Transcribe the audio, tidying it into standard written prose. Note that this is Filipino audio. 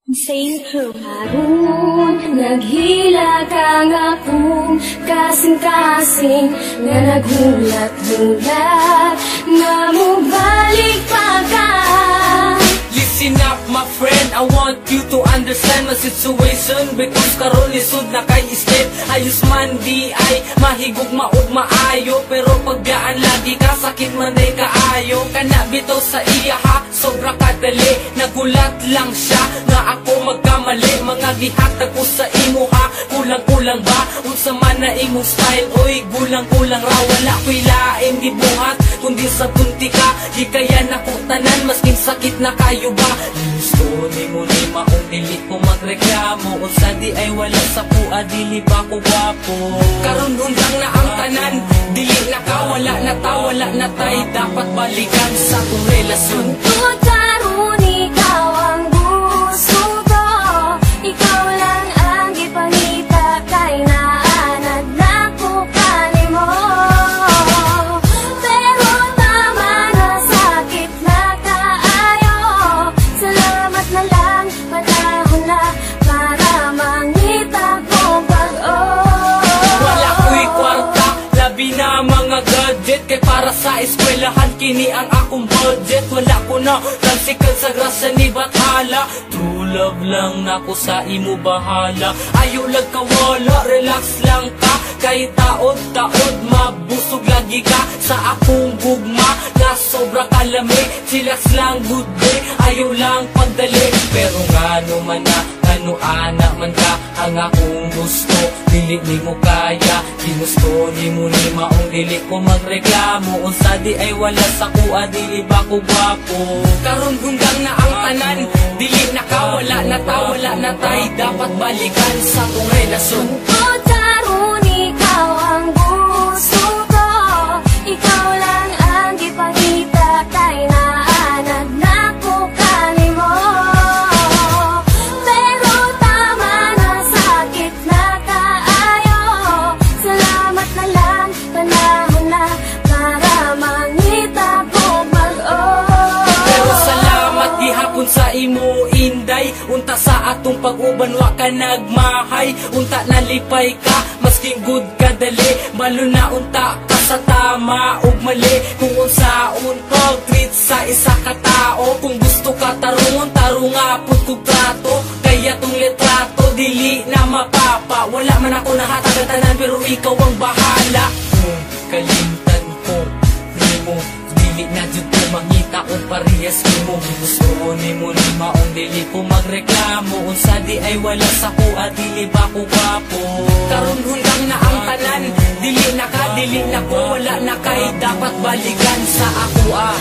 Insane crew. Harun, naghila ka nga kung kasing-kasing nga naghulat-hulat na mubalik pa ka. Listen up my friend, I want you to understand my situation. Because karon lisod na kay step. Ayos man di ay mahigog maog maayo, pero paggaan lagi ka sakit man ay kaayo. Kana bitaw sa iya ha, sobra kadali. Nagulat lang siya nga ako magkamali. Mga gihatag ko sa imo ha, kulang-kulang ba? Unsa man na imong style, oy gulang-kulang ra. Wala ko'y lain gibuhat kundi sa punti ka. Di kaya nako tanan maskin sakit na kayo ba? Gusto ni mo ni maong dili ko magreklamo. Unsa di ay wala sa pua, dili ba ko gwapo? Karon undang na ang tanan, dili na ka, wala na ta, wala na tay. Dapat balikan sa kong relasyon. Karon ikaw ang gusto ko, ikaw lang ang ipangita kay naanad na ko kanimo. Pero tama na, sakit na kaayo. Salamat na lang, panahon na para mangita kong pag-o. Wala ko'y kwarta, labi na mga gadget. Kay para sa eskwelahan kini ang akong budget. Wala ko na transikal sa grasa ni Bathala. True love lang nako sa imo bahala. Ayaw lang kawala, relax lang ka. Kay taod-taod mabusog lagi ka sa akong gugma na sobra kalami. Chillax lang good day, ayaw lang pagdali. Pero ngano man na, ano ana man ka ang akong gusto. Dili ni mo kaya, ginusto ni mo ni maong dili ko magreklamo. Unsa di ay wala sa kuha, dili ba ko gwapo? Karon gundang na ang tanan, dili na ka, wala na ta, wala na tay. Dapat balikan sa kong relasyon. Karon ikaw ang gusto ko, ikaw lang ang ipangita kay naanad na ko kanimo. Pero tama na, sakit na kaayo. Salamat na lang, panahon na para mangita ko mag-o. Pero salamat gihapon sa imo inday. Unta sa atong pag-uban wa ka nagmahay. Unta nalipay ka, masking good ka dali. Malo na unta ka sa tama ug mali. Kung unsaon pag treat sa isa ka tao. Kung gusto ka tarungon, tarunga pud kog trato. Kaya tong litrato dili na mapapa. Wala man ako nahatag tanan, pero ikaw ang bahala. Kung kalimtan ko nimo, dili na jud ko mangita o parehas mo. Gusto ni mo ni maong dili ko magreklamo. Unsa di ay wala sa kuha, dili ba ko gwapo? Karon hundang na ang tanan, dili na ka, dili na ko, wala na kay. Dapat balikan sa ako ah.